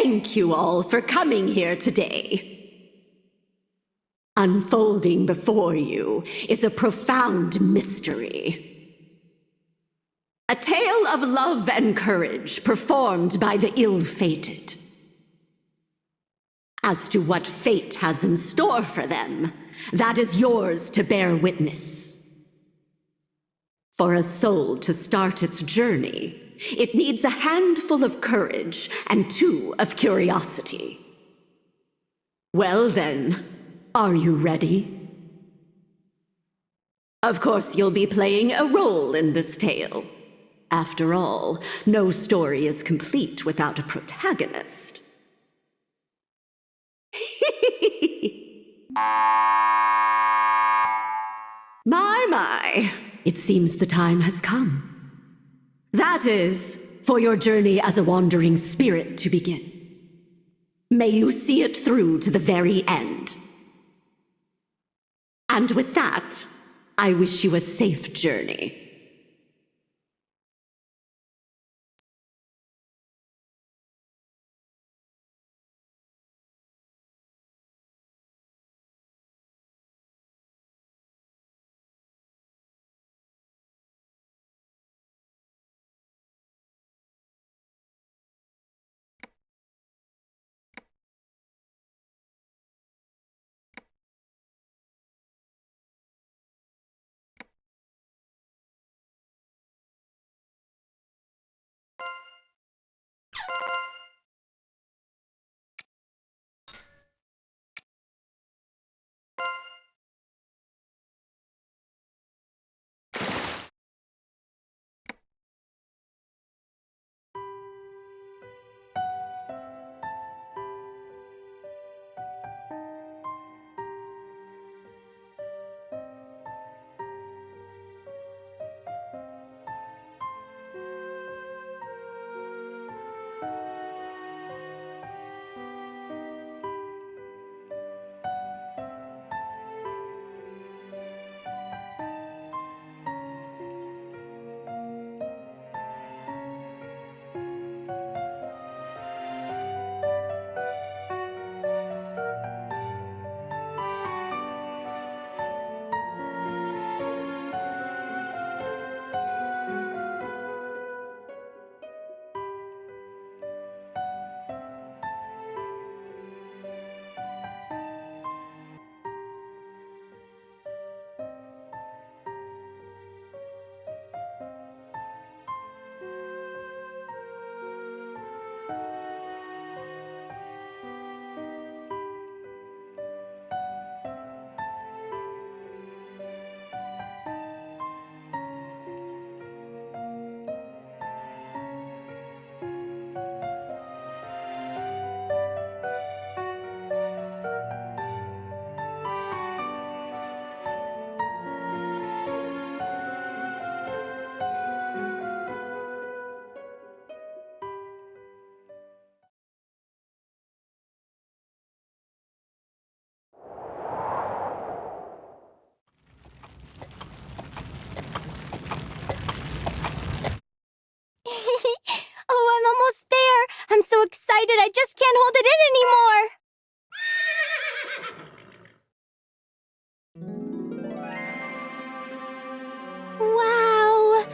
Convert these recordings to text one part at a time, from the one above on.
thank you all for coming here today. Unfolding before you is a profound mystery. A tale of love and courage performed by the ill-fated. As to what fate has in store for them, that is yours to bear witness. For a soul to start its journey, it needs a handful of courage and 2 of curiosity. Well then, are you ready? Of course, you'll be playing a role in this tale. After all, no story is complete without a protagonist. My, it seems the time has come. That is, for your journey as a wandering spirit to begin. May you see it through to the very end. And with that, I wish you a safe journey. I'm so excited, I just can't hold it in anymore! Wow!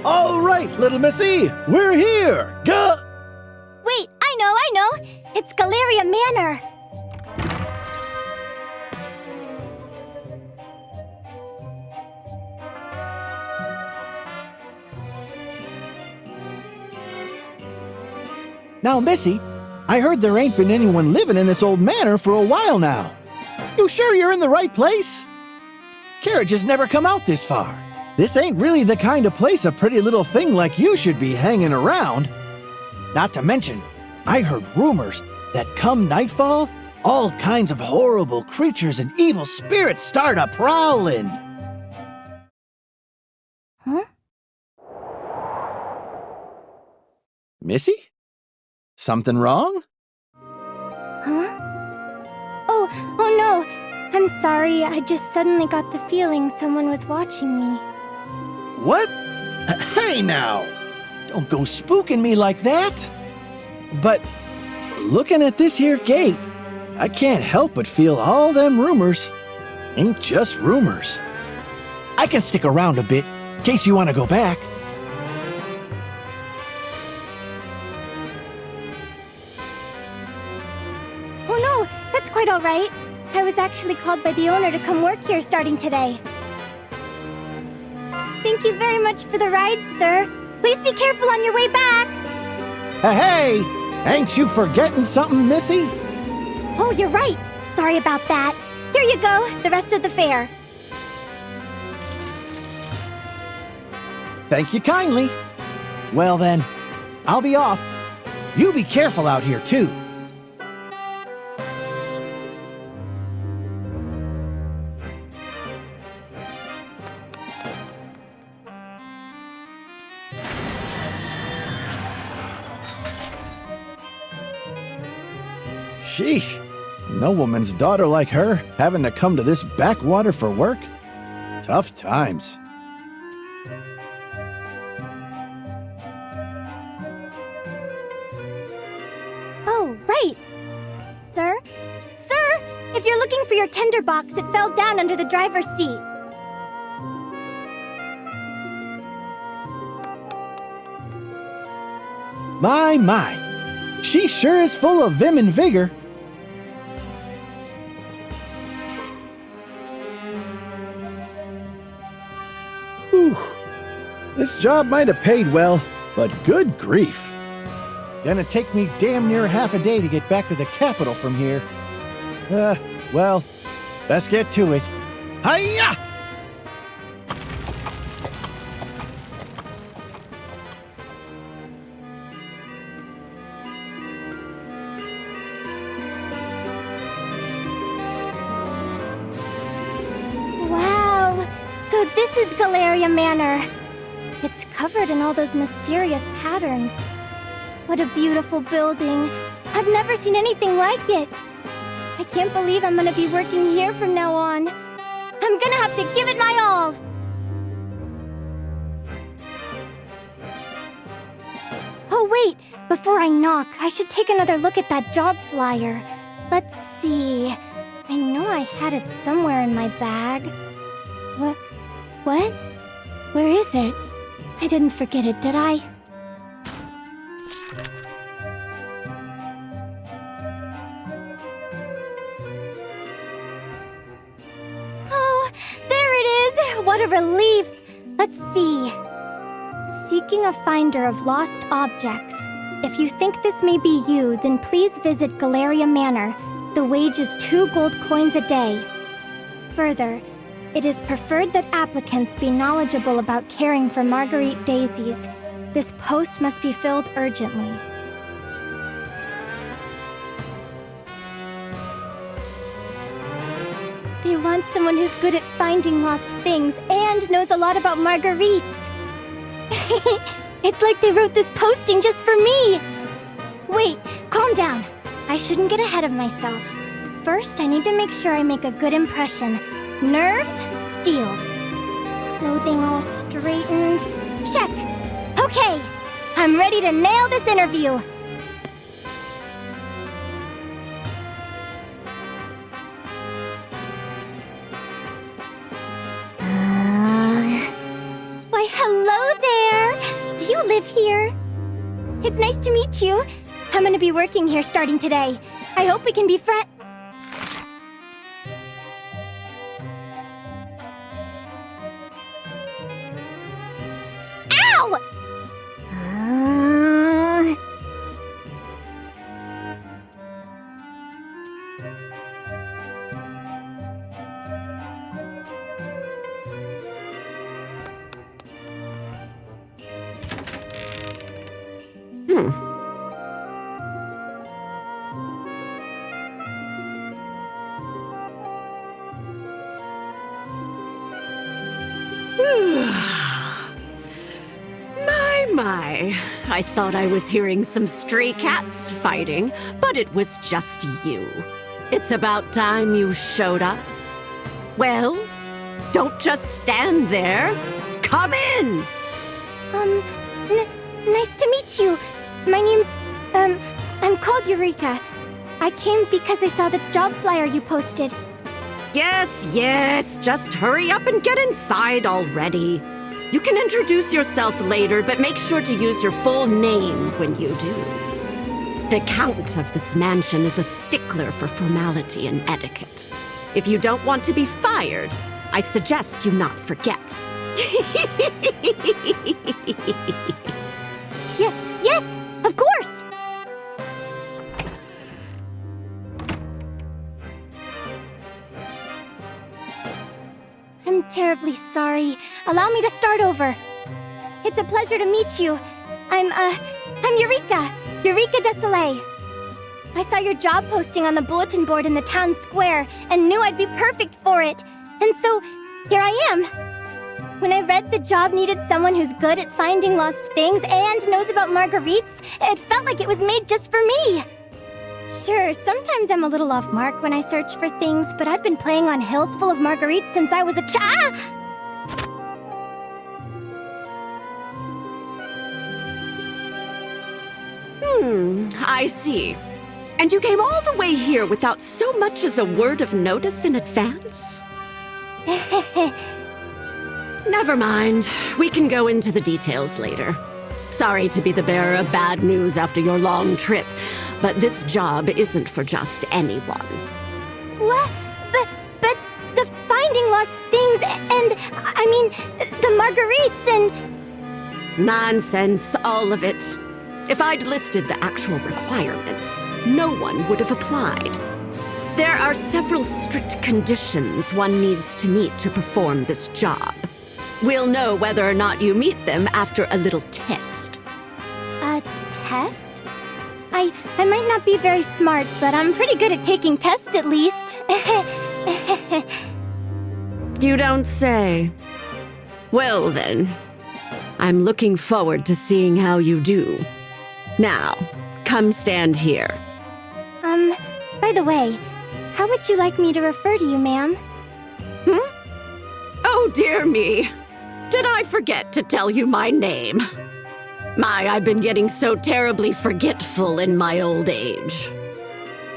All right, little missy, we're here! Wait, I know! It's Galleria Manor! Now, Missy, I heard there ain't been anyone living in this old manor for a while now. You sure you're in the right place? Carriages never come out this far. This ain't really the kind of place a pretty little thing like you should be hanging around. Not to mention, I heard rumors that come nightfall, all kinds of horrible creatures and evil spirits start a-prowling. Huh? Missy? Something wrong? Huh? Oh no! I'm sorry, I just suddenly got the feeling someone was watching me. What? Hey now! Don't go spooking me like that! But looking at this here gate, I can't help but feel all them rumors ain't just rumors. I can stick around a bit, in case you want to go back. Oh no, that's quite all right. I was actually called by the owner to come work here starting today. Thank you very much for the ride, sir. Please be careful on your way back. Hey, ain't you forgetting something, Missy? Oh, you're right. Sorry about that. Here you go, the rest of the fare. Thank you kindly. Well then, I'll be off. You be careful out here, too. Sheesh. No woman's daughter like her having to come to this backwater for work? Tough times. Oh, right. Sir? Sir! If you're looking for your tinderbox, it fell down under the driver's seat. My. She sure is full of vim and vigor. Whew. This job might have paid well, but good grief. Gonna take me damn near half a day to get back to the capital from here. Well, let's get to it. Hiya! Wow! So this is Galleria Manor. It's covered in all those mysterious patterns. What a beautiful building. I've never seen anything like it. I can't believe I'm gonna be working here from now on. I'm gonna have to give it my all. Oh wait, before I knock, I should take another look at that job flyer. Let's see. I know I had it somewhere in my bag. What? Where is it? I didn't forget it, did I? Oh, there it is! What a relief! Let's see. Seeking a finder of lost objects. If you think this may be you, then please visit Galleria Manor. The wage is 2 gold coins a day. Further, it is preferred that applicants be knowledgeable about caring for Marguerite daisies. This post must be filled urgently. They want someone who's good at finding lost things and knows a lot about Marguerites. It's like they wrote this posting just for me. Wait, calm down. I shouldn't get ahead of myself. First, I need to make sure I make a good impression. Nerves steeled. Clothing all straightened. Check! Okay, I'm ready to nail this interview. Why, hello there! Do you live here? It's nice to meet you. I'm gonna be working here starting today. I hope we can be friends. Ow! My, I thought I was hearing some stray cats fighting, but it was just you. It's about time you showed up. Well, don't just stand there. Come in! Nice to meet you. My name's, I'm called Eureka. I came because I saw the job flyer you posted. Yes, just hurry up and get inside already. You can introduce yourself later, but make sure to use your full name when you do. The Count of this mansion is a stickler for formality and etiquette. If you don't want to be fired, I suggest you not forget. Yes, of course! I'm terribly sorry. Allow me to start over. It's a pleasure to meet you. I'm Eureka. Eureka de Soleil. I saw your job posting on the bulletin board in the town square and knew I'd be perfect for it. And so, here I am. When I read the job needed someone who's good at finding lost things and knows about marguerites, it felt like it was made just for me. Sure, sometimes I'm a little off mark when I search for things, but I've been playing on hills full of marguerites since I was a child. I see. And you came all the way here without so much as a word of notice in advance? Never mind. We can go into the details later. Sorry to be the bearer of bad news after your long trip, but this job isn't for just anyone. What? But the finding lost things and, I mean, the marguerites and... Nonsense, all of it. If I'd listed the actual requirements, no one would have applied. There are several strict conditions one needs to meet to perform this job. We'll know whether or not you meet them after a little test. A test? I might not be very smart, but I'm pretty good at taking tests at least. You don't say. Well then, I'm looking forward to seeing how you do. Now, come stand here. By the way, how would you like me to refer to you, ma'am? Oh dear me. Did I forget to tell you my name? I've been getting so terribly forgetful in my old age.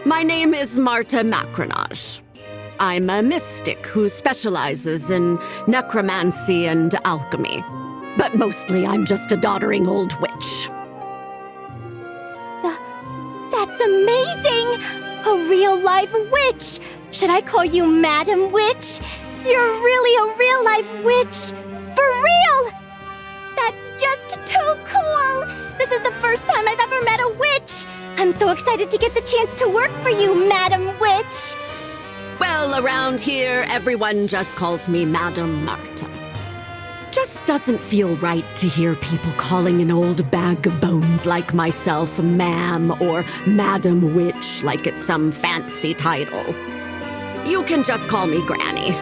My name is Marta Macronage. I'm a mystic who specializes in necromancy and alchemy. But mostly I'm just a doddering old witch. That's amazing! A real-life witch! Should I call you Madam Witch? You're really a real-life witch! For real! That's just too cool! This is the first time I've ever met a witch! I'm so excited to get the chance to work for you, Madam Witch! Well, around here, everyone just calls me Madame Marta. Just doesn't feel right to hear people calling an old bag of bones like myself ma'am or Madam Witch like it's some fancy title. You can just call me Granny.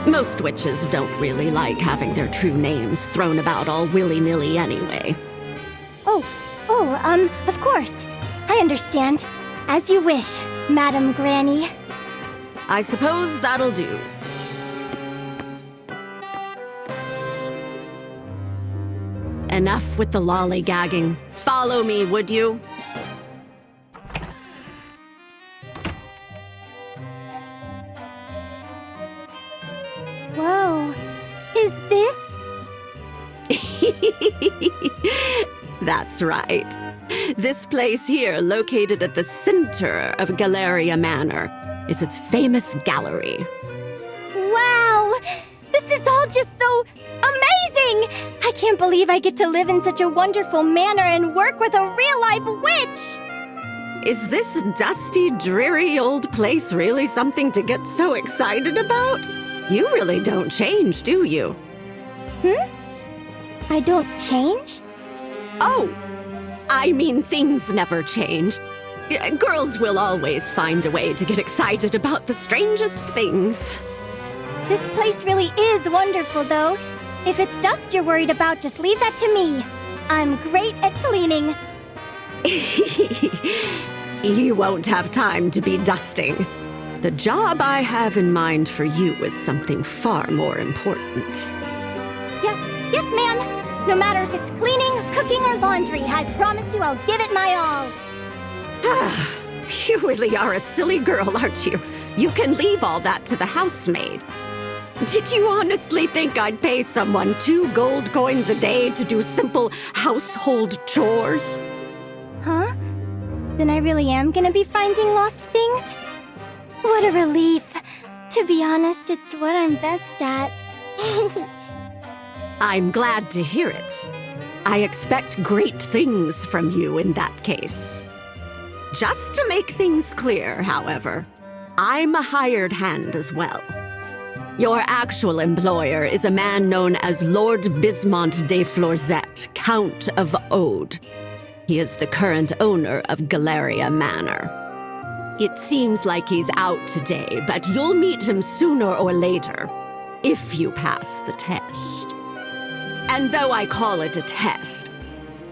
Most witches don't really like having their true names thrown about all willy-nilly anyway. Of course. I understand. As you wish, Madam Granny. I suppose that'll do. Enough with the lollygagging. Follow me, would you? Whoa. Is this? That's right. This place here, located at the center of Galleria Manor, is its famous gallery. Wow! This is all just so amazing! I can't believe I get to live in such a wonderful manor and work with a real-life witch! Is this dusty, dreary old place really something to get so excited about? You really don't change, do you? I don't change? Oh, I mean things never change. Girls will always find a way to get excited about the strangest things. This place really is wonderful, though. If it's dust you're worried about, just leave that to me. I'm great at cleaning. You won't have time to be dusting. The job I have in mind for you is something far more important. Yes, ma'am. No matter if it's cleaning, cooking, or laundry, I promise you I'll give it my all. You really are a silly girl, aren't you? You can leave all that to the housemaid. Did you honestly think I'd pay someone 2 gold coins a day to do simple household chores? Huh? Then I really am gonna be finding lost things? What a relief. To be honest, it's what I'm best at. I'm glad to hear it. I expect great things from you in that case. Just to make things clear, however, I'm a hired hand as well. Your actual employer is a man known as Lord Bismont de Florzet, Count of Ode. He is the current owner of Galleria Manor. It seems like he's out today, but you'll meet him sooner or later, if you pass the test. And though I call it a test,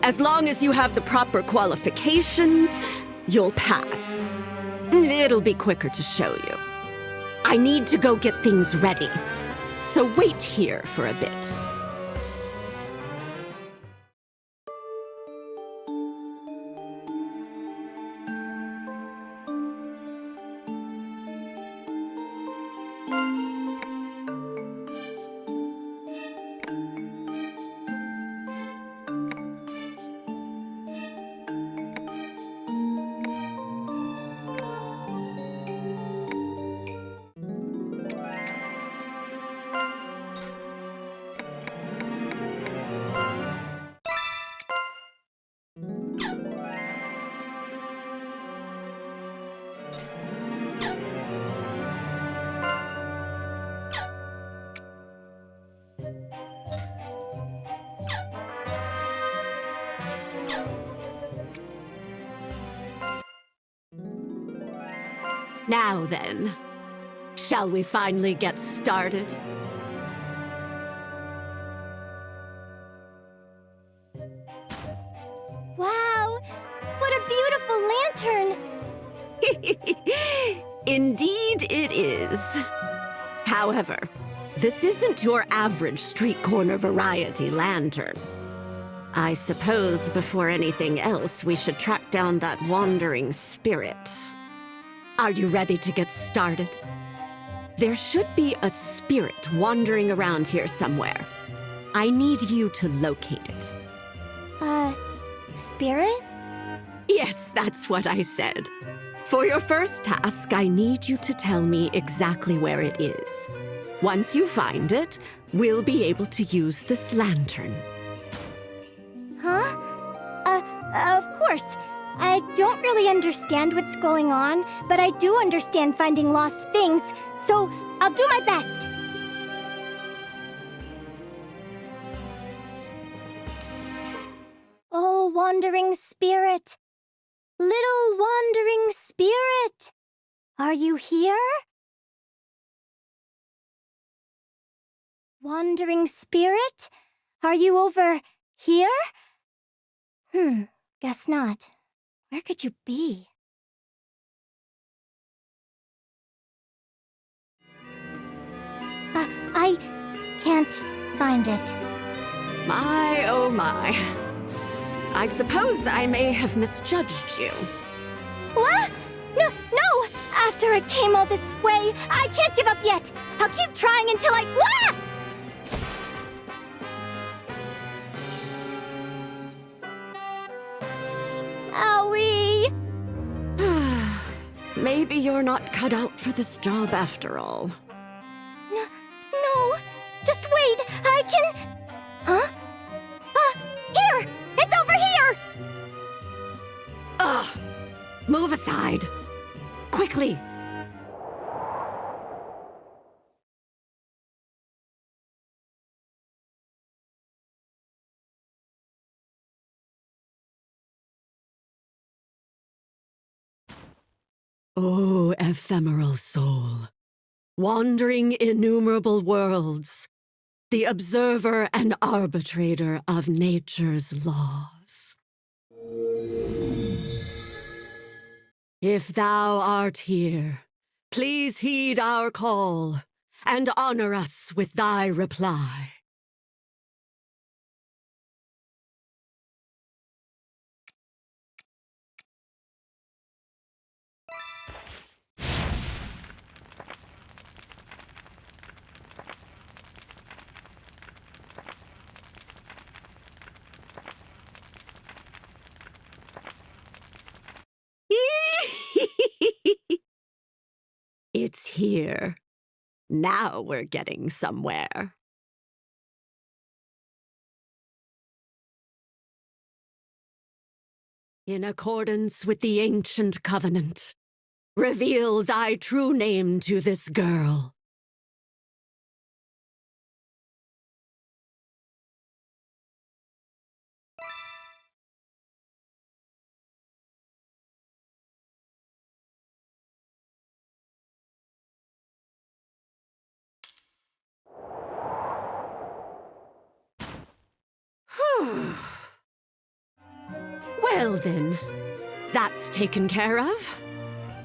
as long as you have the proper qualifications, you'll pass. It'll be quicker to show you. I need to go get things ready, so wait here for a bit. Now then, shall we finally get started? Wow! What a beautiful lantern! Indeed it is. However, this isn't your average street corner variety lantern. I suppose before anything else, we should track down that wandering spirit. Are you ready to get started? There should be a spirit wandering around here somewhere. I need you to locate it. Spirit? Yes, that's what I said. For your first task, I need you to tell me exactly where it is. Once you find it, we'll be able to use this lantern. Huh? Of course. I don't really understand what's going on, but I do understand finding lost things, so I'll do my best. Oh, wandering spirit. Little wandering spirit. Are you here? Wandering spirit? Are you over here? Guess not. Where could you be? I can't find it. My, oh my. I suppose I may have misjudged you. What? No! After I came all this way, I can't give up yet! I'll keep trying until I... Ah! Owie! Maybe you're not cut out for this job after all. No! Just wait! I can... Huh? Here! It's over here! Ugh! Move aside. Quickly! O ephemeral soul, wandering innumerable worlds, the observer and arbitrator of nature's laws. If thou art here, please heed our call and honor us with thy reply. Here. Now we're getting somewhere. In accordance with the ancient covenant, reveal thy true name to this girl. Well then, that's taken care of.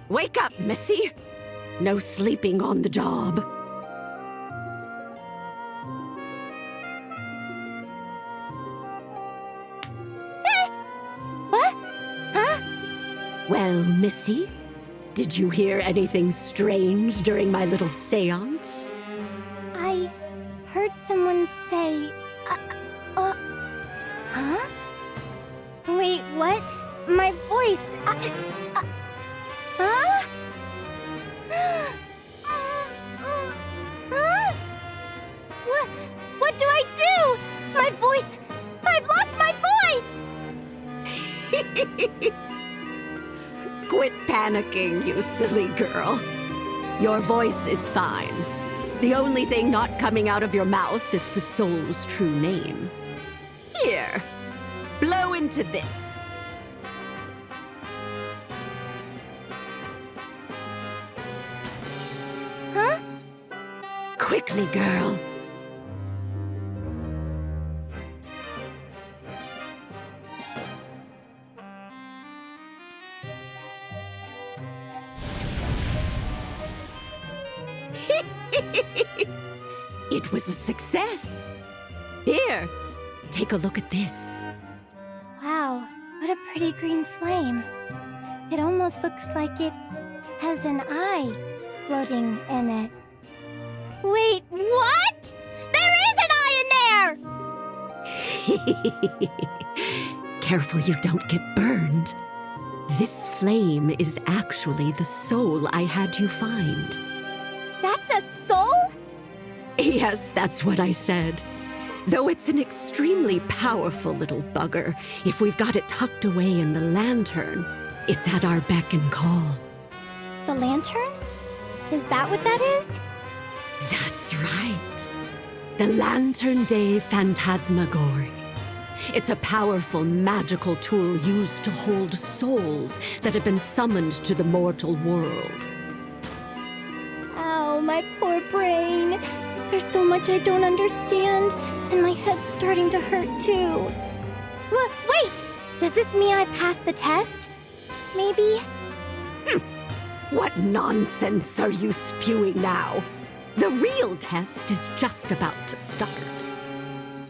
Wake up, Missy. No sleeping on the job. What? Huh? Well, Missy, did you hear anything strange during my little seance? I heard someone say, huh? Wait, what? My voice, huh? Huh? What do I do? My voice, I've lost my voice! Quit panicking, you silly girl. Your voice is fine. The only thing not coming out of your mouth is the soul's true name. Here, blow into this. Huh? Quickly, girl. It was a success. Here, take a look at this. Wow, what a pretty green flame. It almost looks like it has an eye floating in it. Wait, what? There is an eye in there! Careful you don't get burned. This flame is actually the soul I had you find. That's a soul? Yes, that's what I said. Though it's an extremely powerful little bugger, if we've got it tucked away in the lantern, it's at our beck and call. The lantern? Is that what that is? That's right. The Lantern Day Phantasmagory. It's a powerful magical tool used to hold souls that have been summoned to the mortal world. Ow, my poor brain. There's so much I don't understand, and my head's starting to hurt too. Wait! Does this mean I passed the test? Maybe? What nonsense are you spewing now? The real test is just about to start.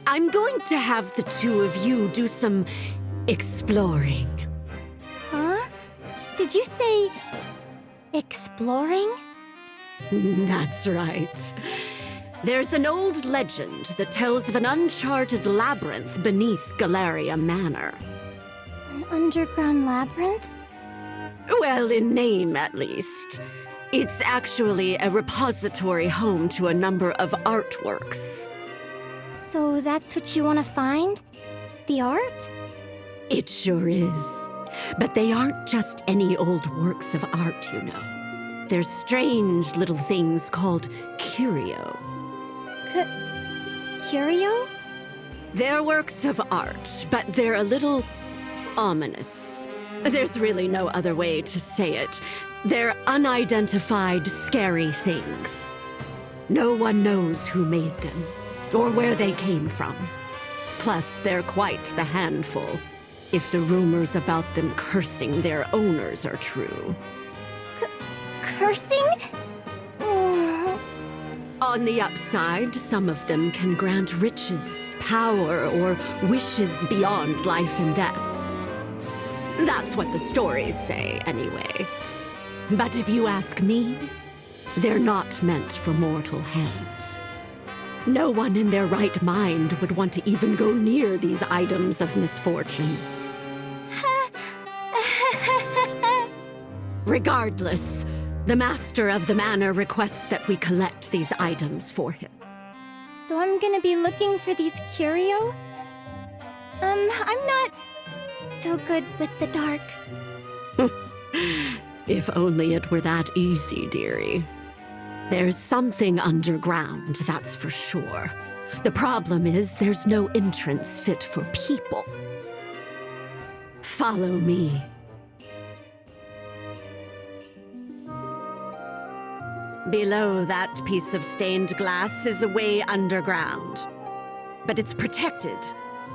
I'm going to have the two of you do some exploring. Huh? Did you say exploring? That's right. There's an old legend that tells of an uncharted labyrinth beneath Galleria Manor. An underground labyrinth? Well, in name, at least. It's actually a repository home to a number of artworks. So that's what you want to find? The art? It sure is. But they aren't just any old works of art, you know. They're strange little things called Curio. Curio? They're works of art, but they're a little ominous. There's really no other way to say it. They're unidentified, scary things. No one knows who made them, or where they came from. Plus, they're quite the handful, if the rumors about them cursing their owners are true. Cursing? On the upside, some of them can grant riches, power, or wishes beyond life and death. That's what the stories say, anyway. But if you ask me, they're not meant for mortal hands. No one in their right mind would want to even go near these items of misfortune. Regardless, The master of the manor requests that we collect these items for him. So I'm gonna be looking for these curio? I'm not so good with the dark. If only it were that easy, dearie. There's something underground, that's for sure. The problem is there's no entrance fit for people. Follow me. Below that piece of stained glass is a way underground. But it's protected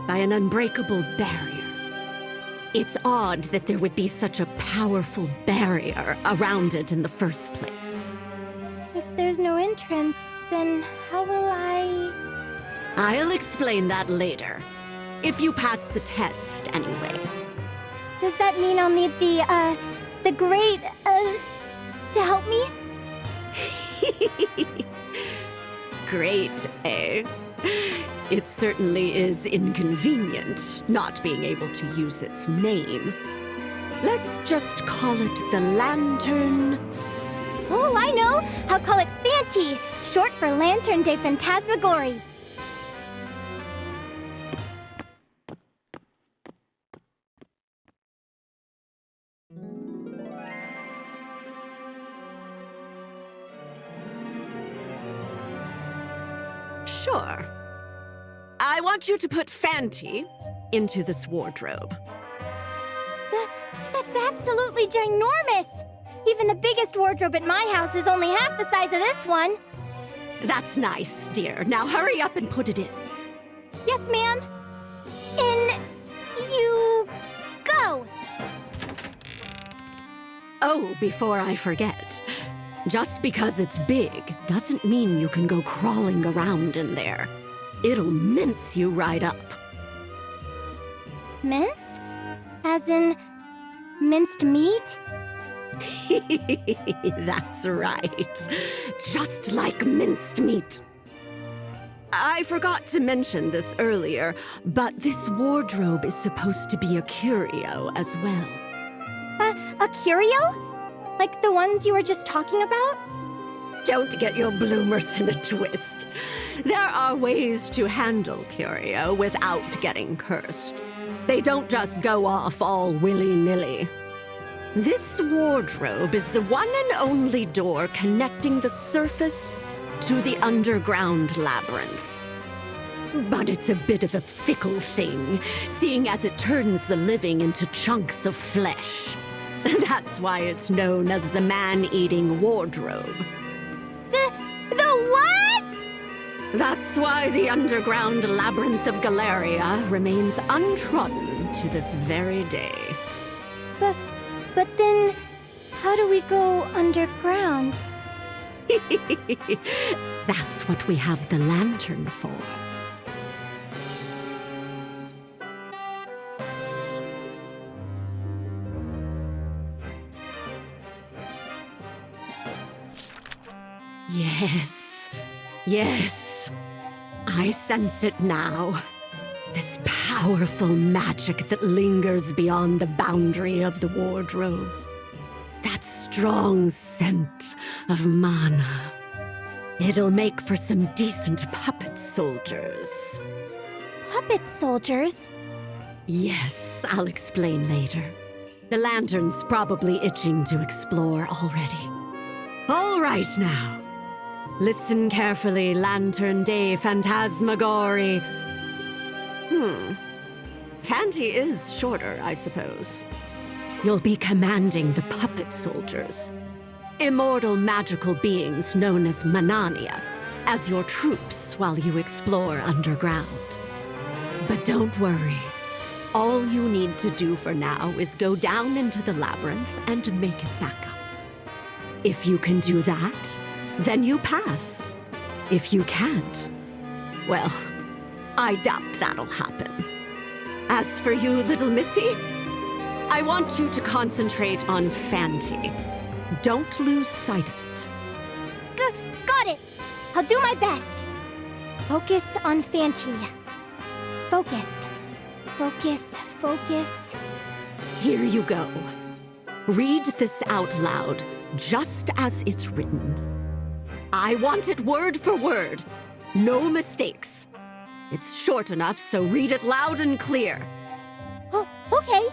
by an unbreakable barrier. It's odd that there would be such a powerful barrier around it in the first place. If there's no entrance, then how will I... I'll explain that later. If you pass the test, anyway. Does that mean I'll need the great, to help me? Great, eh? It certainly is inconvenient not being able to use its name. Let's just call it the Lantern. Oh, I know! I'll call it Fanti, short for Lantern de Phantasmagorie. Sure. I want you to put Fanti into this wardrobe. That's absolutely ginormous! Even the biggest wardrobe at my house is only half the size of this one. That's nice, dear. Now hurry up and put it in. Yes, ma'am. In you go. Oh, before I forget. Just because it's big doesn't mean you can go crawling around in there. It'll mince you right up. Mince? As in minced meat? That's right. Just like minced meat. I forgot to mention this earlier, but this wardrobe is supposed to be a curio as well. A curio? Like the ones you were just talking about? Don't get your bloomers in a twist. There are ways to handle curio without getting cursed. They don't just go off all willy-nilly. This wardrobe is the one and only door connecting the surface to the underground labyrinth. But it's a bit of a fickle thing, seeing as it turns the living into chunks of flesh. That's why it's known as the man-eating wardrobe. The what? That's why the underground Labyrinth of Galleria remains untrodden to this very day. But then, how do we go underground? That's what we have the lantern for. Yes, yes. I sense it now. This powerful magic that lingers beyond the boundary of the wardrobe. That strong scent of mana. It'll make for some decent puppet soldiers. Puppet soldiers? Yes, I'll explain later. The lantern's probably itching to explore already. All right now. Listen carefully, Lantern de Phantasmagorie. Fanti is shorter, I suppose. You'll be commanding the puppet soldiers, immortal magical beings known as Manania, as your troops while you explore underground. But don't worry. All you need to do for now is go down into the labyrinth and make it back up. If you can do that, then you pass. If you can't, well, I doubt that'll happen. As for you, little missy, I want you to concentrate on Fanti. Don't lose sight of it. Got it! I'll do my best. Focus on Fanti. Focus. Focus, focus. Here you go. Read this out loud just as it's written. I want it word for word. No mistakes. It's short enough, so read it loud and clear. Oh, okay.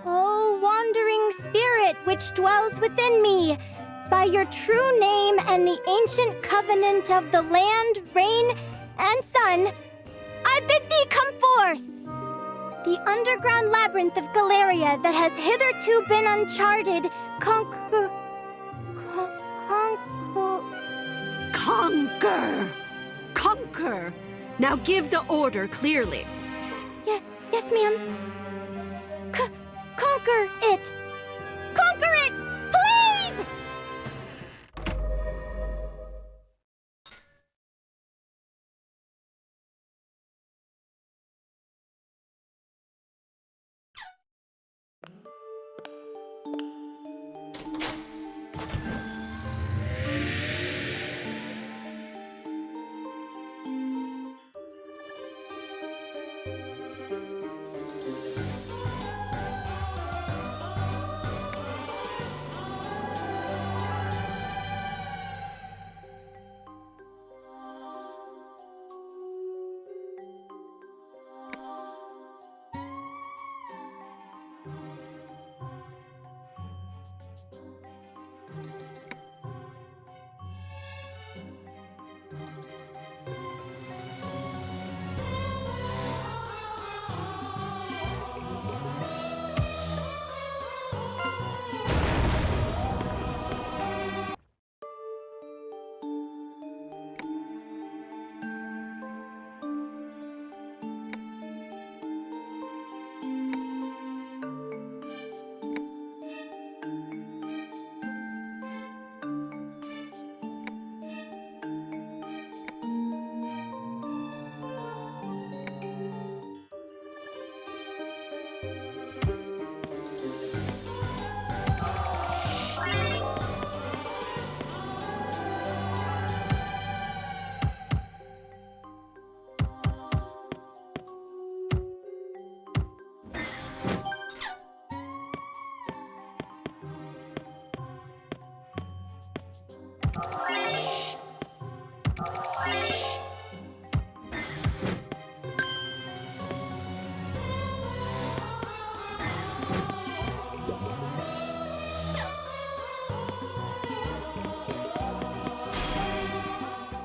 Oh, wandering spirit which dwells within me, by your true name and the ancient covenant of the land, rain, and sun, I bid thee come forth! The underground labyrinth of Galleria that has hitherto been uncharted, conquer. Conquer! Now give the order clearly. Yes, ma'am. Conquer it! Conquer it! Please!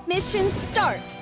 Mission start!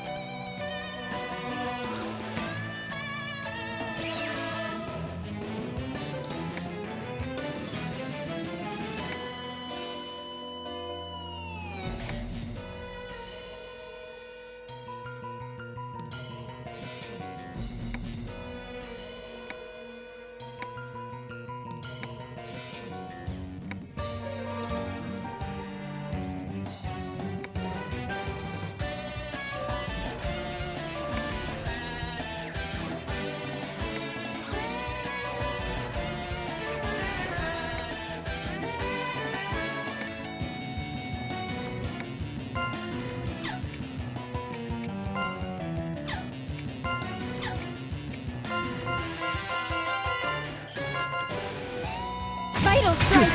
Vital strike!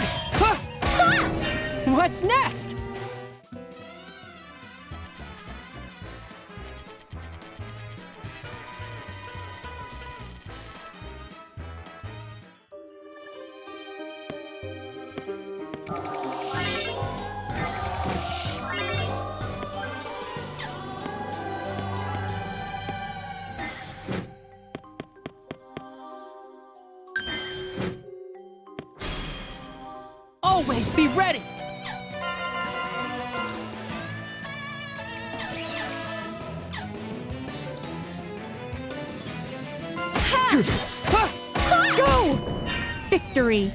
What's next? Always be ready! Go! Victory!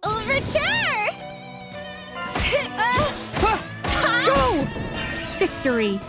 Overture! Go! Victory!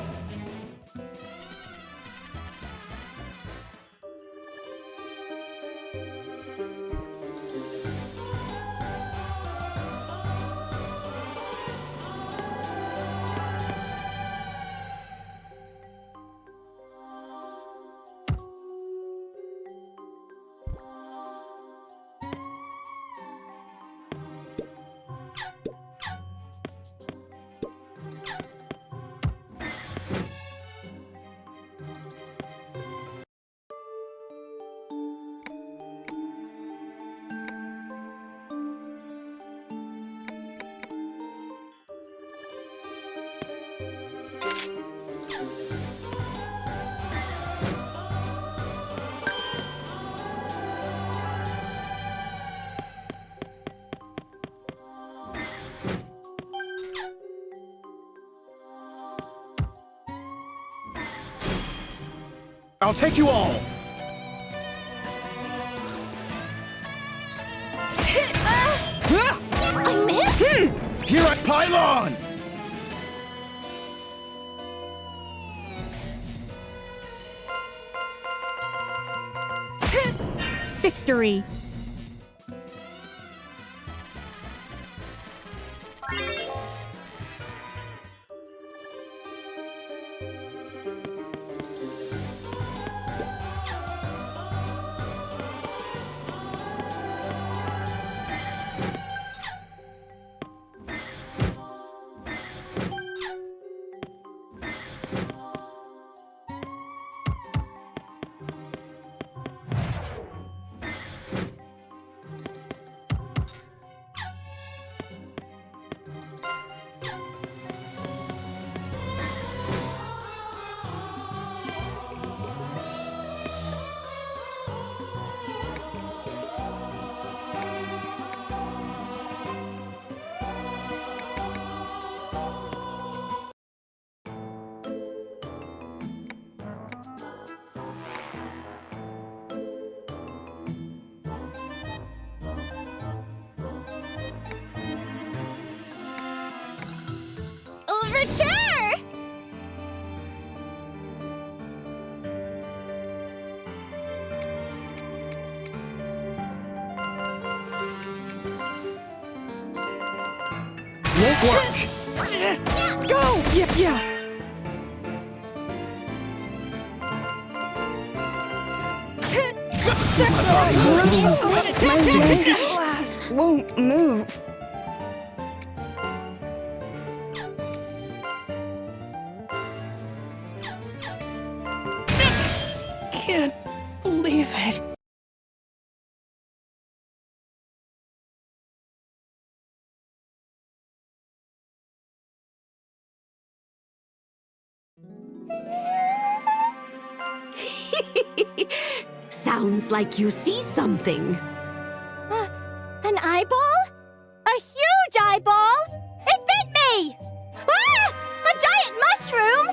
I'll take you all! I missed! Here at Pylon! Victory! Overture! Won't work! Go! Yeah. My body won't My legs won't move. Can't believe it. Sounds like you see something. An eyeball? A huge eyeball? It bit me! Ah! A giant mushroom!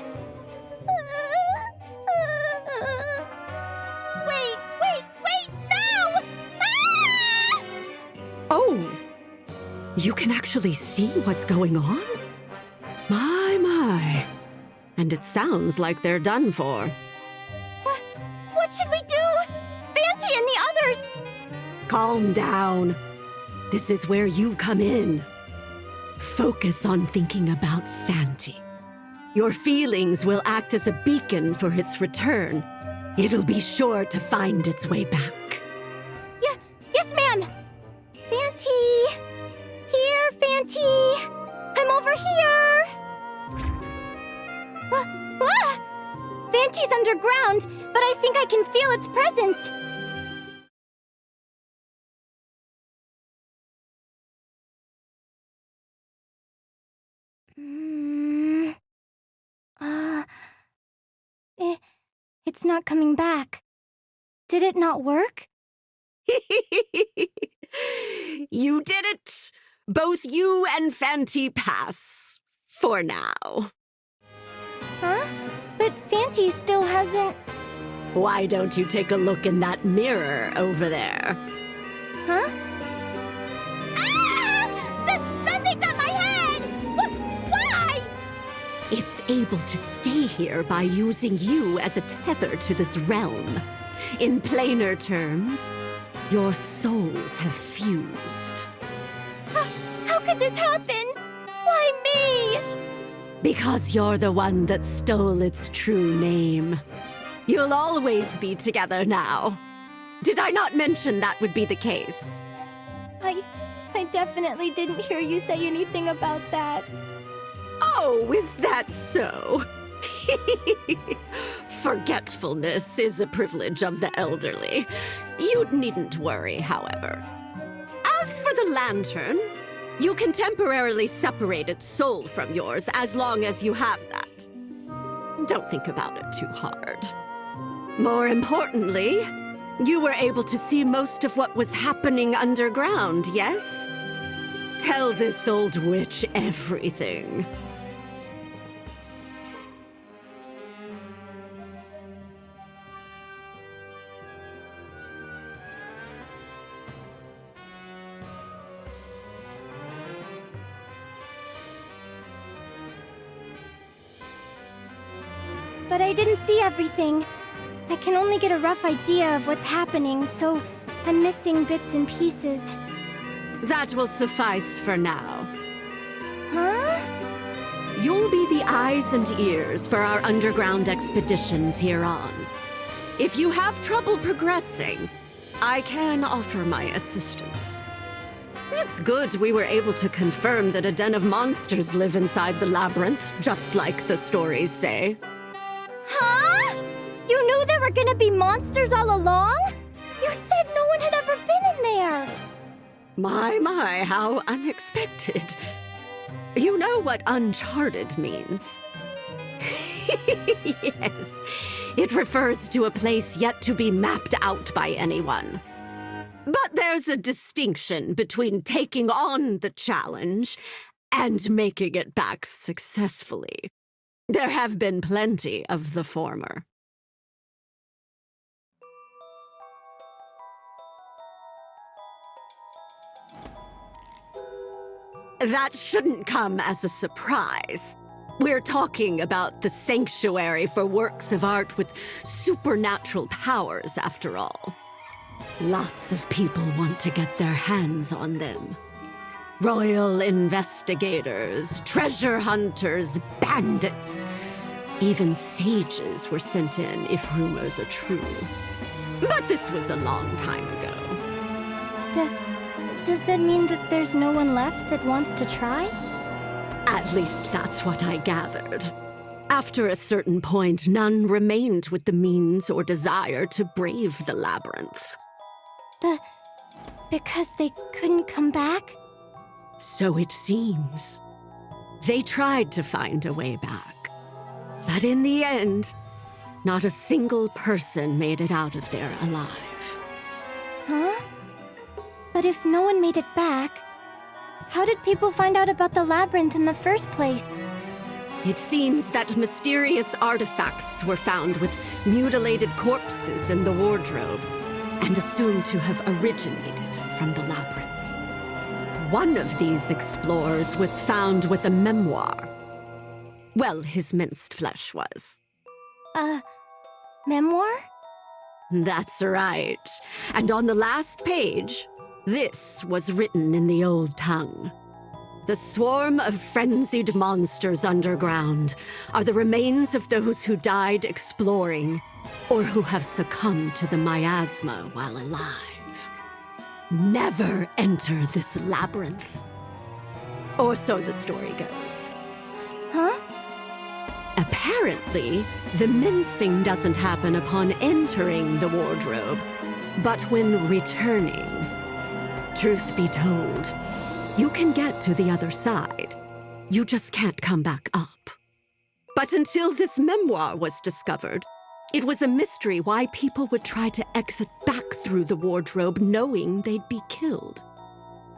Wait, no! Ah! Oh, you can actually see what's going on? My. And it sounds like they're done for. What should we do? Fanty and the others! Calm down. This is where you come in. Focus on thinking about Fanty. Your feelings will act as a beacon for its return. It'll be sure to find its way back. Yes, ma'am! Fanty! Here, Fanty! I'm over here! Fanty's underground, but I think I can feel its presence. It's not coming back. Did it not work? You did it! Both you and Fanty pass. For now. Huh? But Fanty still hasn't... Why don't you take a look in that mirror over there? Huh? Ah! Something's on my head! Why? It's able to stay here by using you as a tether to this realm. In plainer terms, your souls have fused. How could this happen? Why me? Because you're the one that stole its true name. You'll always be together now. Did I not mention that would be the case? I definitely didn't hear you say anything about that. Oh, is that so? Forgetfulness is a privilege of the elderly. You needn't worry, however. As for the lantern, you can temporarily separate its soul from yours as long as you have that. Don't think about it too hard. More importantly, you were able to see most of what was happening underground, yes? Tell this old witch everything. but I didn't see everything. I can only get a rough idea of what's happening, so I'm missing bits and pieces. That will suffice for now. Huh? You'll be the eyes and ears for our underground expeditions here on. If you have trouble progressing, I can offer my assistance. It's good we were able to confirm that a den of monsters live inside the labyrinth, just like the stories say. Huh? You knew there were gonna be monsters all along? You said no one had ever been in there. My, how unexpected. You know what uncharted means? Yes, it refers to a place yet to be mapped out by anyone. But there's a distinction between taking on the challenge and making it back successfully. There have been plenty of the former. That shouldn't come as a surprise. We're talking about the sanctuary for works of art with supernatural powers, after all. Lots of people want to get their hands on them. Royal investigators, treasure hunters, bandits. Even sages were sent in, if rumors are true. But this was a long time ago. Does that mean that there's no one left that wants to try? At least that's what I gathered. After a certain point, none remained with the means or desire to brave the labyrinth. Because they couldn't come back? So it seems. They tried to find a way back. But in the end, not a single person made it out of there alive. Huh? But if no one made it back, how did people find out about the labyrinth in the first place? It seems that mysterious artifacts were found with mutilated corpses in the wardrobe, and assumed to have originated from the labyrinth. One of these explorers was found with a memoir. Well, his minced flesh was. Memoir? That's right. And on the last page, this was written in the old tongue. The swarm of frenzied monsters underground are the remains of those who died exploring or who have succumbed to the miasma while alive. Never enter this labyrinth. Or so the story goes. Huh? Apparently, the mincing doesn't happen upon entering the wardrobe, but when returning. Truth be told, you can get to the other side. You just can't come back up. But until this memoir was discovered, it was a mystery why people would try to exit back through the wardrobe knowing they'd be killed.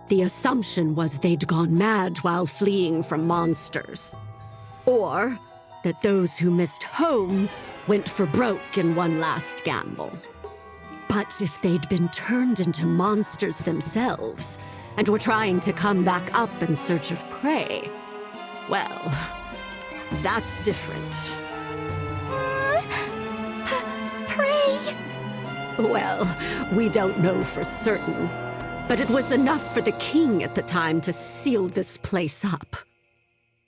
The assumption was they'd gone mad while fleeing from monsters. Or that those who missed home went for broke in one last gamble. But if they'd been turned into monsters themselves and were trying to come back up in search of prey, well, that's different. Prey? Well, we don't know for certain, but it was enough for the king at the time to seal this place up.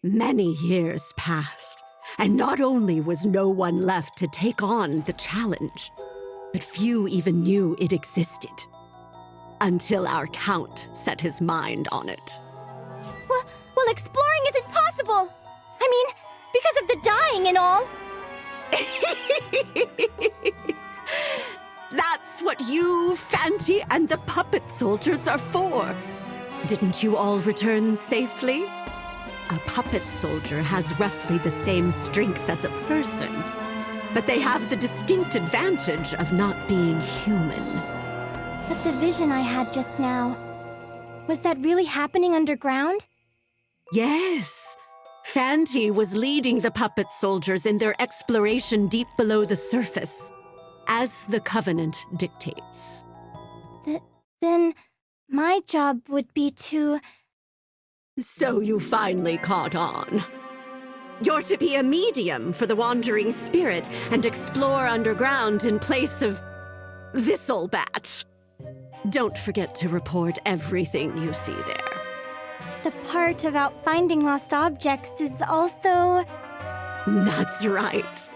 Many years passed, and not only was no one left to take on the challenge, but few even knew it existed. Until our count set his mind on it. Well, exploring isn't possible! I mean, because of the dying and all! That's what you, Fanty, and the puppet soldiers are for. Didn't you all return safely? A puppet soldier has roughly the same strength as a person, but they have the distinct advantage of not being human. But the vision I had just now, was that really happening underground? Yes. Fanty was leading the puppet soldiers in their exploration deep below the surface, as the Covenant dictates. Then my job would be to... So you finally caught on. You're to be a medium for the wandering spirit and explore underground in place of this old bat. Don't forget to report everything you see there. The part about finding lost objects is also... That's right.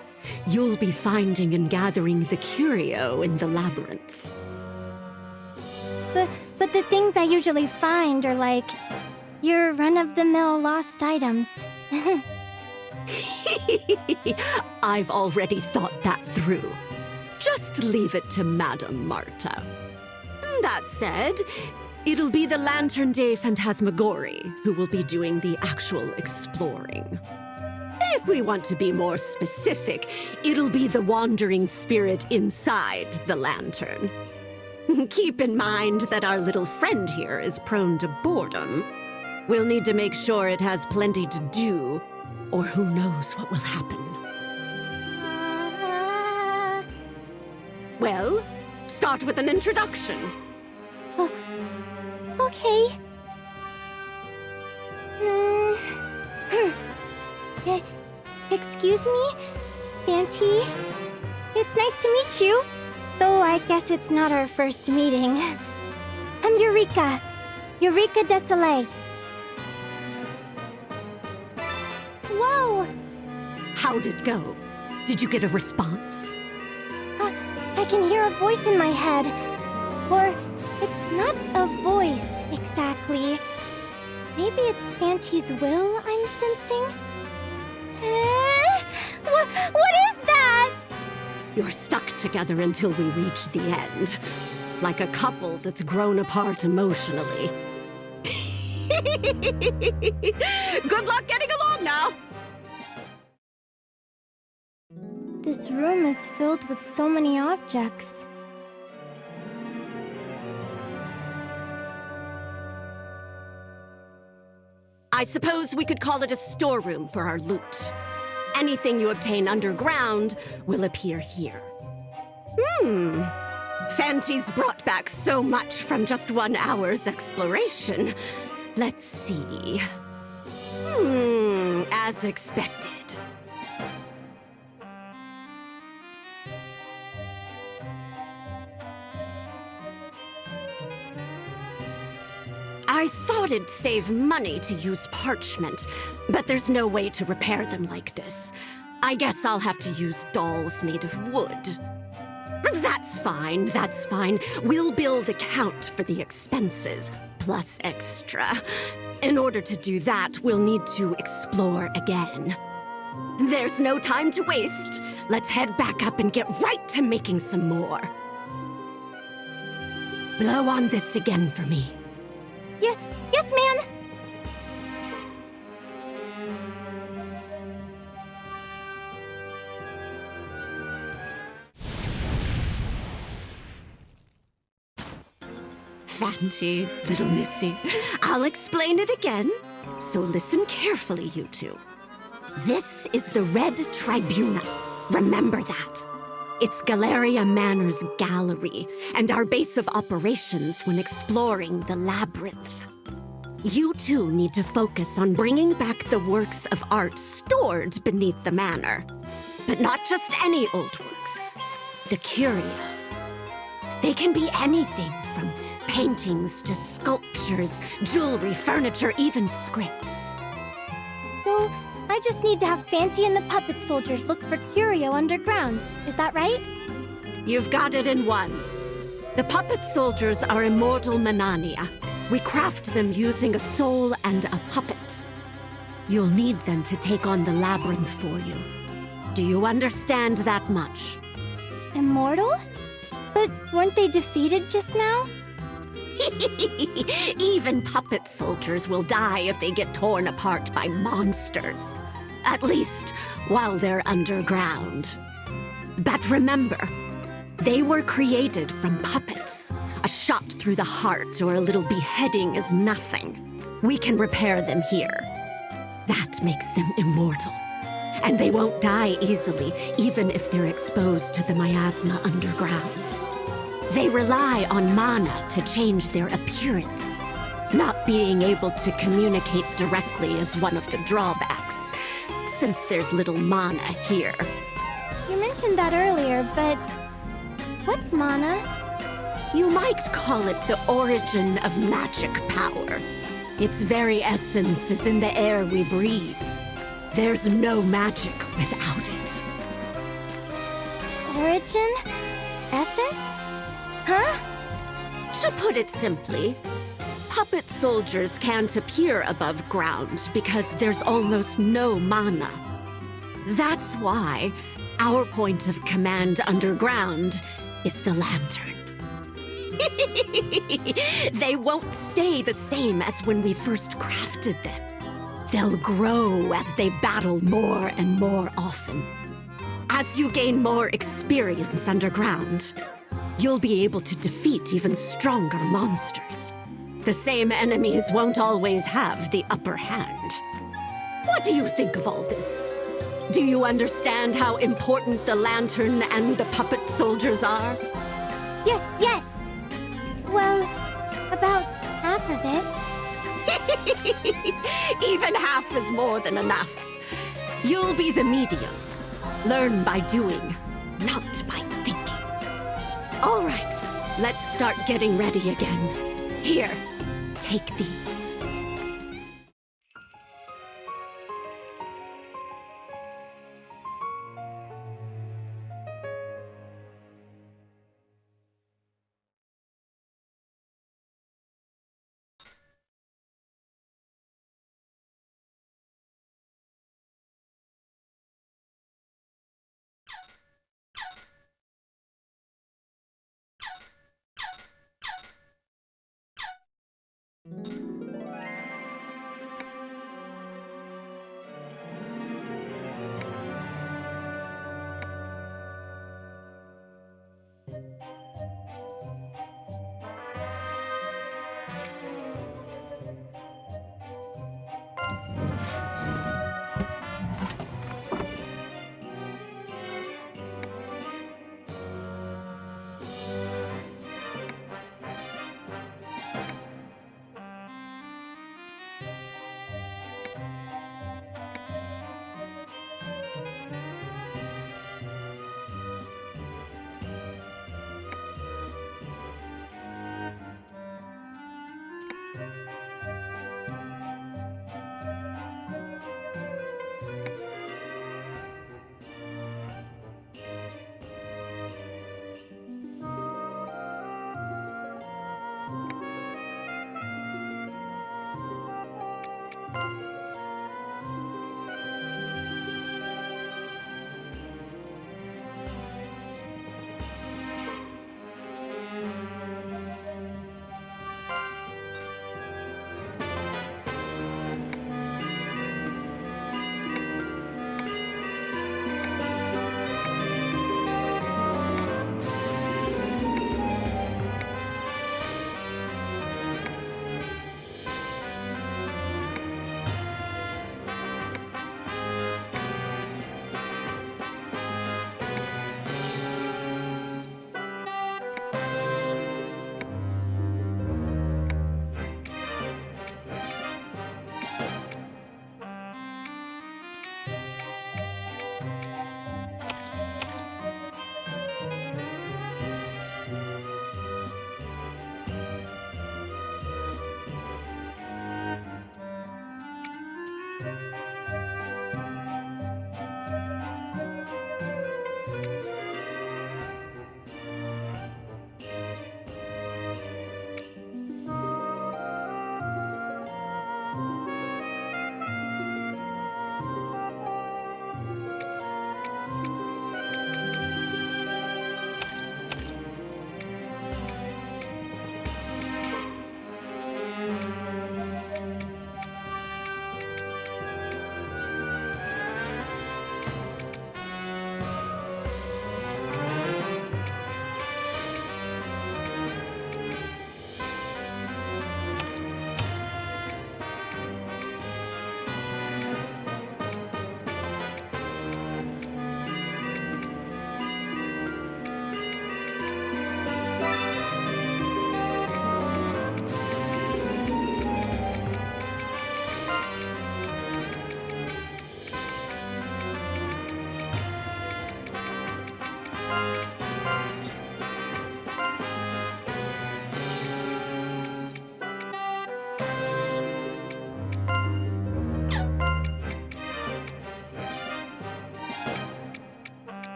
You'll be finding and gathering the curio in the labyrinth. But the things I usually find are like your run-of-the-mill lost items. I've already thought that through. Just leave it to Madame Marta. That said, it'll be the Lantern Day Phantasmagorie who will be doing the actual exploring. If we want to be more specific, it'll be the wandering spirit inside the lantern. Keep in mind that our little friend here is prone to boredom. We'll need to make sure it has plenty to do, or who knows what will happen. Well, start with an introduction. Okay. Excuse me? Auntie? It's nice to meet you. Though I guess it's not our first meeting. I'm Eureka. Eureka de Soleil. Whoa! How'd it go? Did you get a response? I can hear a voice in my head. Or, it's not a voice, exactly. Maybe it's Fanty's will I'm sensing? What is that? You're stuck together until we reach the end. Like a couple that's grown apart emotionally. Good luck getting along now! This room is filled with so many objects. I suppose we could call it a storeroom for our loot. Anything you obtain underground will appear here. Fanty's brought back so much from just 1 hour's exploration. Let's see. As expected. I thought it'd save money to use parchment, but there's no way to repair them like this. I guess I'll have to use dolls made of wood. That's fine, that's fine. We'll bill the count for the expenses, plus extra. In order to do that, we'll need to explore again. There's no time to waste. Let's head back up and get right to making some more. Blow on this again for me. Yes, ma'am. Fanty, little missy. I'll explain it again, so listen carefully, you two. This is the Red Tribunal. Remember that. It's Galleria Manor's gallery, and our base of operations when exploring the Labyrinth. You two need to focus on bringing back the works of art stored beneath the manor. But not just any old works. The Curio. They can be anything from paintings to sculptures, jewelry, furniture, even scripts. So, I just need to have Fanty and the puppet soldiers look for Curio underground. Is that right? You've got it in one. The puppet soldiers are immortal Manania. We craft them using a soul and a puppet. You'll need them to take on the labyrinth for you. Do you understand that much? Immortal? But weren't they defeated just now? Even puppet soldiers will die if they get torn apart by monsters. At least, while they're underground. But remember, they were created from puppets. A shot through the heart or a little beheading is nothing. We can repair them here. That makes them immortal. And they won't die easily, even if they're exposed to the miasma underground. They rely on mana to change their appearance. Not being able to communicate directly is one of the drawbacks. since there's little mana here. You mentioned that earlier, but what's mana? You might call it the origin of magic power. Its very essence is in the air we breathe. There's no magic without it. Origin? Essence? Huh? To put it simply, puppet soldiers can't appear above ground because there's almost no mana. That's why our point of command underground is the lantern. They won't stay the same as when we first crafted them. They'll grow as they battle more and more often. As you gain more experience underground, you'll be able to defeat even stronger monsters. The same enemies won't always have the upper hand. What do you think of all this? Do you understand how important the lantern and the puppet soldiers are? Yes! Well, about half of it. Even half is more than enough. You'll be the medium. Learn by doing, not by thinking. All right, let's start getting ready again. Here, take these.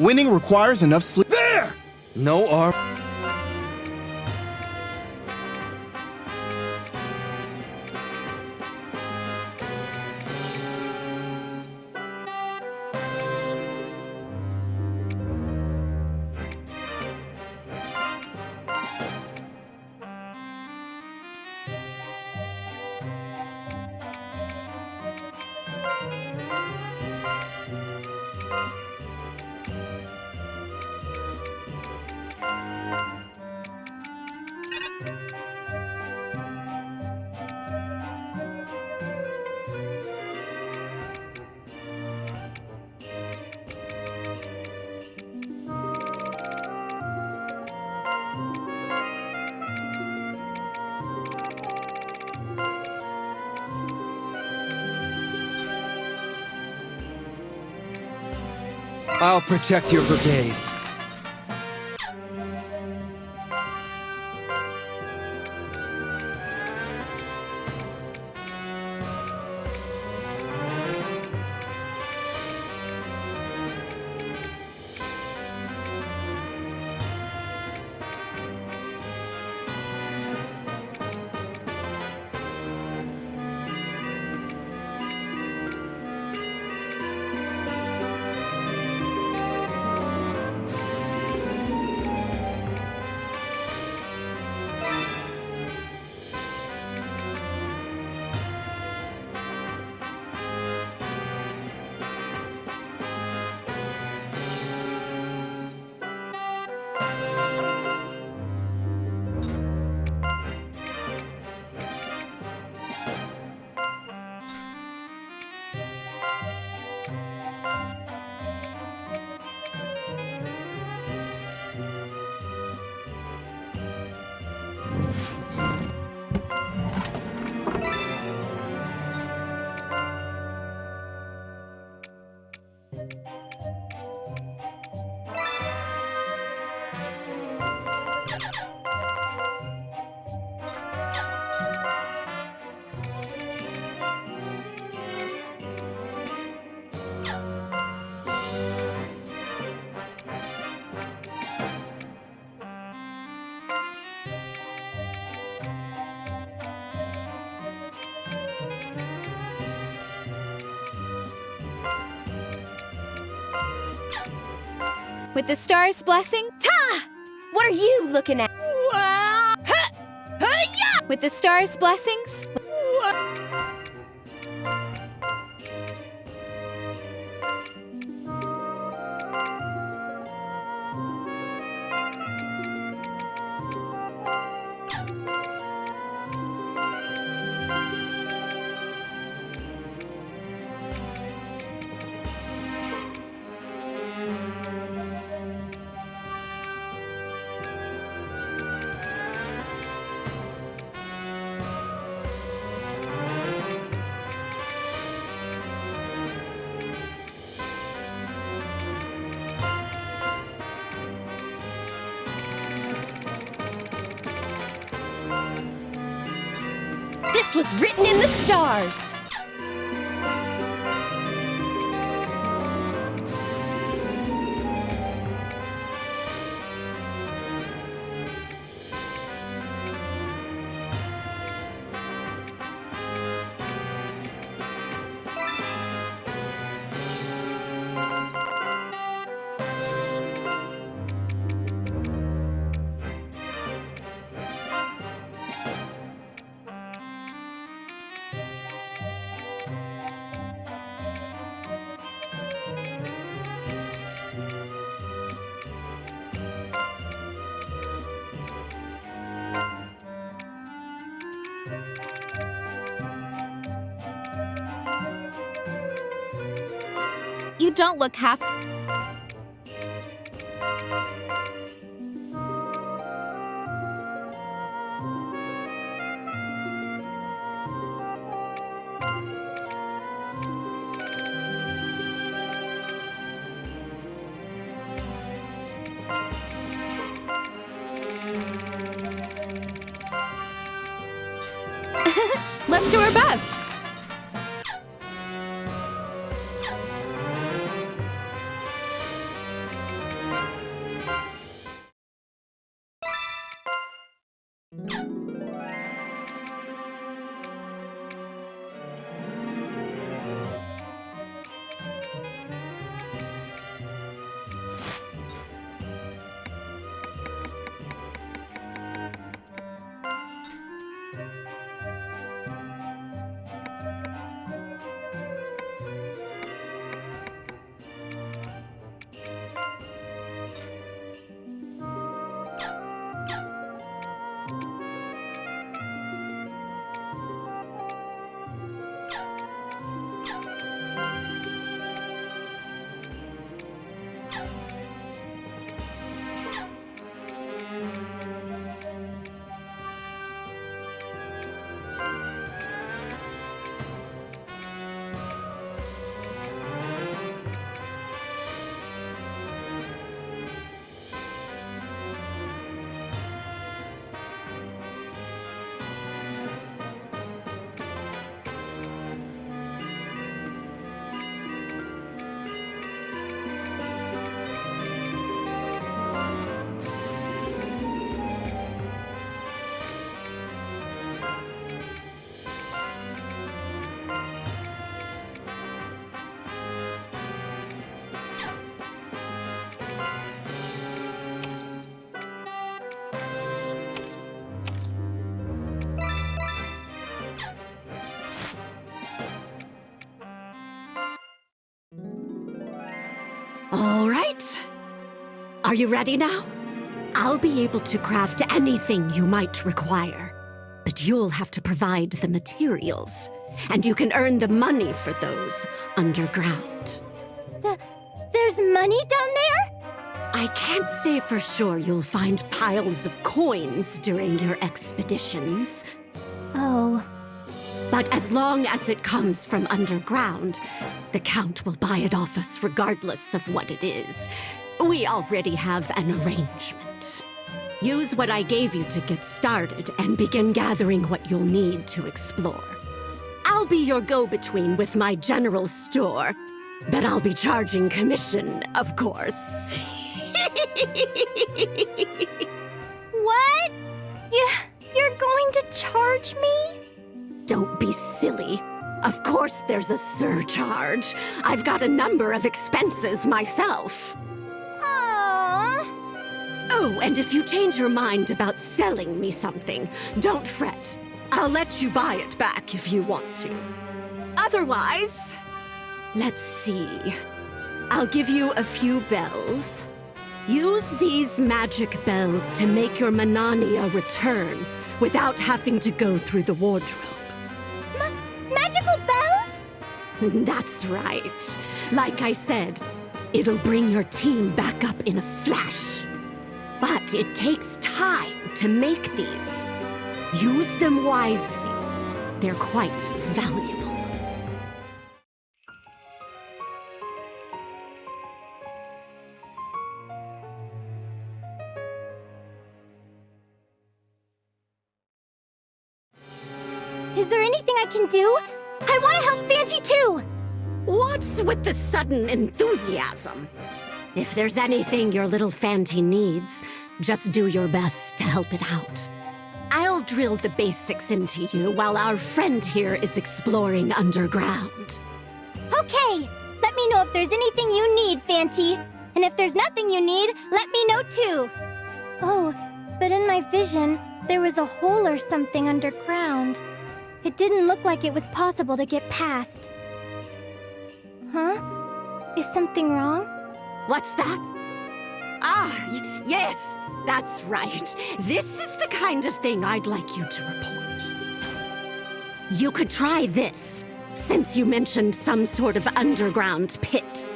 Winning requires enough sleep. There! No arm. I'll protect your brigade. With the star's blessing? Ta! What are you looking at? With the star's blessings? This was written in the stars. You don't look half... Let's do our best. All right. Are you ready now? I'll be able to craft anything you might require, but you'll have to provide the materials, and you can earn the money for those underground. There's money down there? I can't say for sure you'll find piles of coins during your expeditions, Oh. but as long as it comes from underground, the Count will buy it off us regardless of what it is. We already have an arrangement. Use what I gave you to get started and begin gathering what you'll need to explore. I'll be your go-between with my general store, but I'll be charging commission, of course. What? You're going to charge me? Don't be silly. Of course there's a surcharge. I've got a number of expenses myself. Aww. Oh, and if you change your mind about selling me something, don't fret. I'll let you buy it back if you want to. Otherwise, let's see. I'll give you a few bells. Use these magic bells to make your Manania return without having to go through the wardrobe. Magical bells? That's right. Like I said, it'll bring your team back up in a flash. But it takes time to make these. Use them wisely. They're quite valuable. Is there anything I can do? I want to help Fanty too! What's with the sudden enthusiasm? If there's anything your little Fanty needs, just do your best to help it out. I'll drill the basics into you while our friend here is exploring underground. Okay, let me know if there's anything you need, Fanty. And if there's nothing you need, let me know too. Oh, but in my vision, there was a hole or something underground. It didn't look like it was possible to get past. Huh? Is something wrong? What's that? Yes, that's right. This is the kind of thing I'd like you to report. You could try this, since you mentioned some sort of underground pit.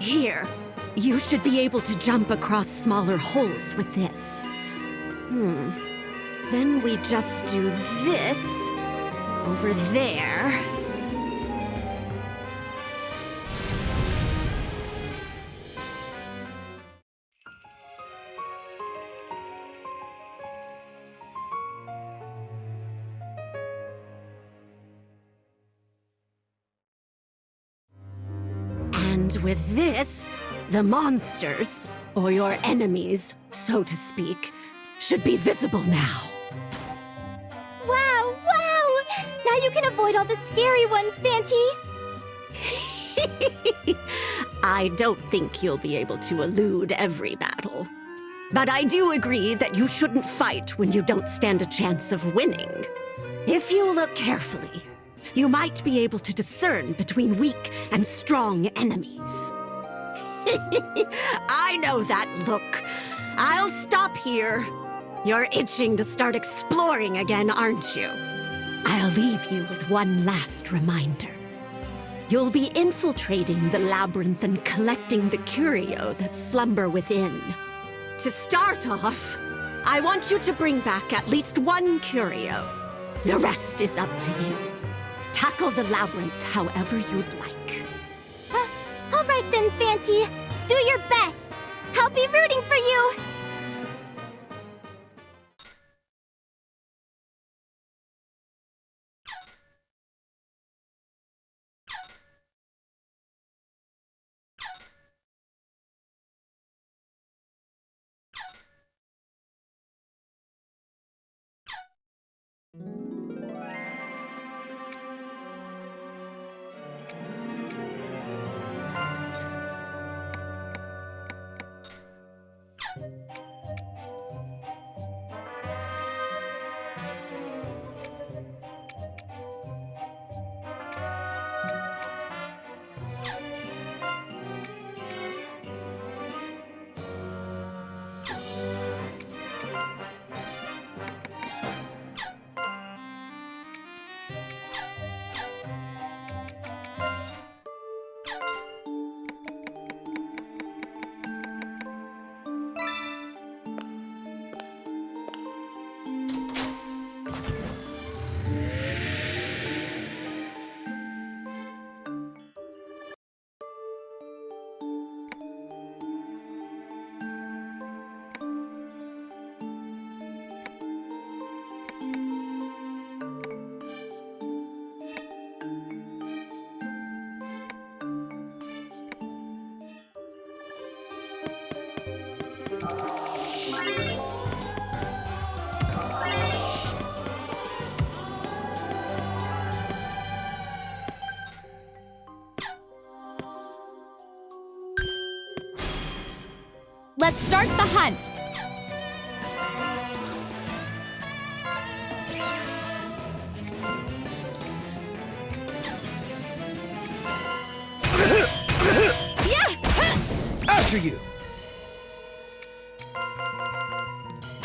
Here, you should be able to jump across smaller holes with this. Then we just do this over there. And with this, the monsters, or your enemies, so to speak, should be visible now. Wow, wow! Now you can avoid all the scary ones, Fanty! I don't think you'll be able to elude every battle. But I do agree that you shouldn't fight when you don't stand a chance of winning. If you look carefully, you might be able to discern between weak and strong enemies. I know that look. I'll stop here. You're itching to start exploring again, aren't you? I'll leave you with one last reminder. You'll be infiltrating the labyrinth and collecting the curio that slumber within. To start off, I want you to bring back at least one curio. The rest is up to you. Tackle the labyrinth however you'd like. All right then, Fanty. Do your best. I'll be rooting for you. Let's start the hunt. After you!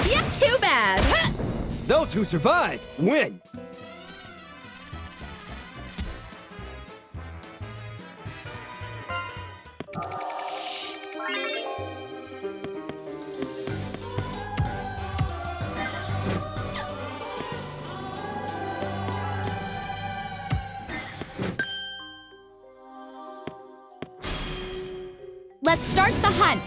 Yeah, too bad. Those who survive win! Let's start the hunt.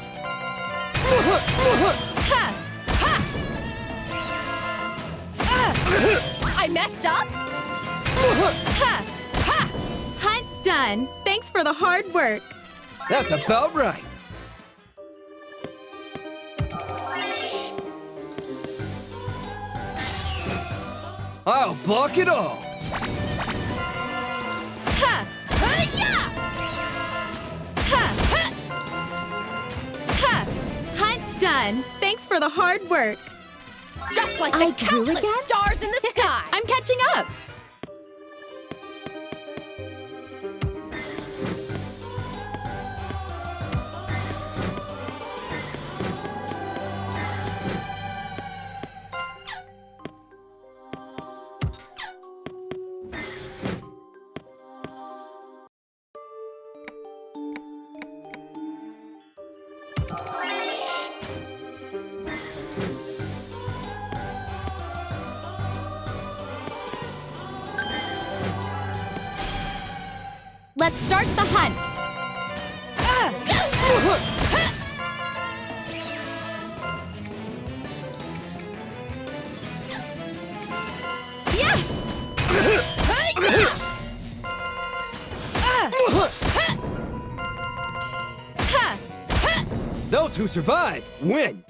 I messed up? Hunt done. Thanks for the hard work. That's about right! I'll block it all! Hunt done. Thanks for the hard work. Just like the I grew countless again? stars in the sky. I'm catching up. Let's start the hunt. Those who survive win!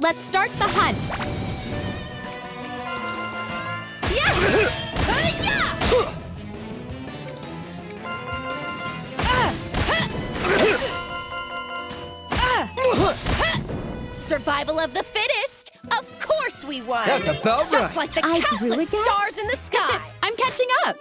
Let's start the hunt. Survival of the fittest. Of course we won. That's about Just right! like the I grew countless again? stars in the sky. I'm catching up.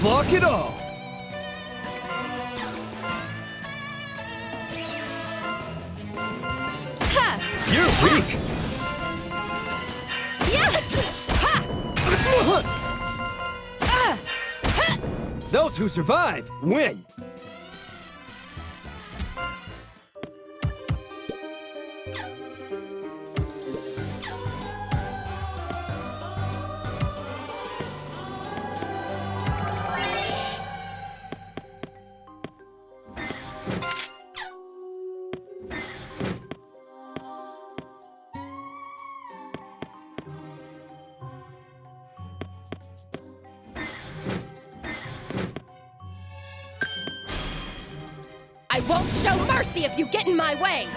block it all! You're weak! Those who survive win! I won't show mercy if you get in my way!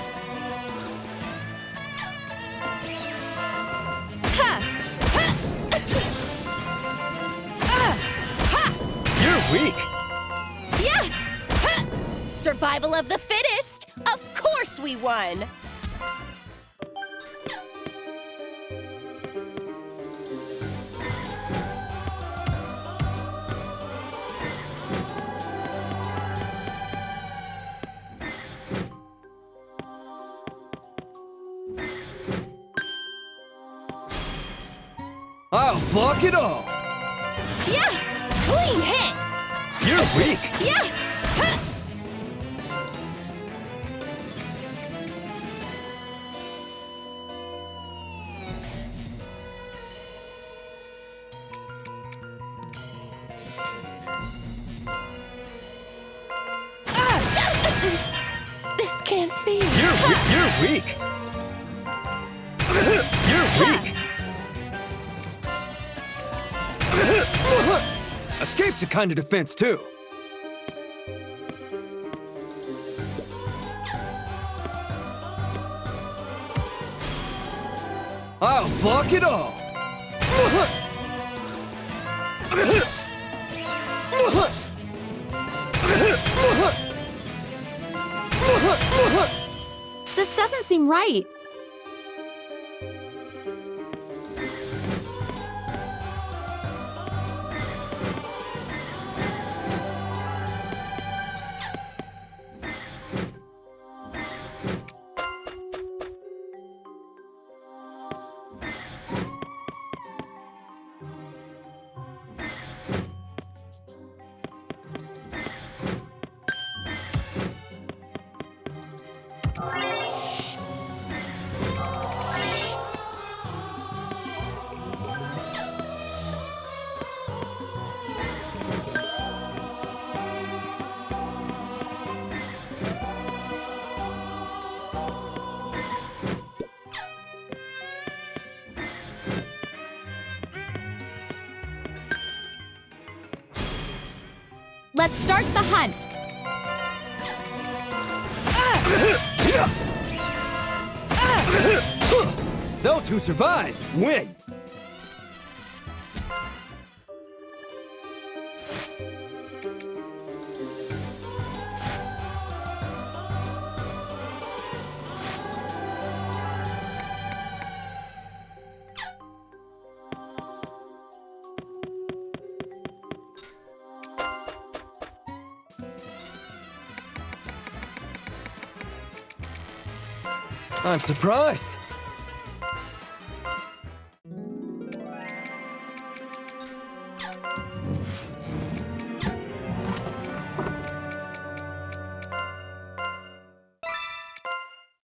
You're weak! Survival of the fittest! Of course we won! I'll block it all! Clean hit! You're weak! This can't be! You're weak! You're weak! Escape's a kind of defense, too. I'll block it all! This doesn't seem right. Let's start the hunt. Those who survive win! I'm surprised.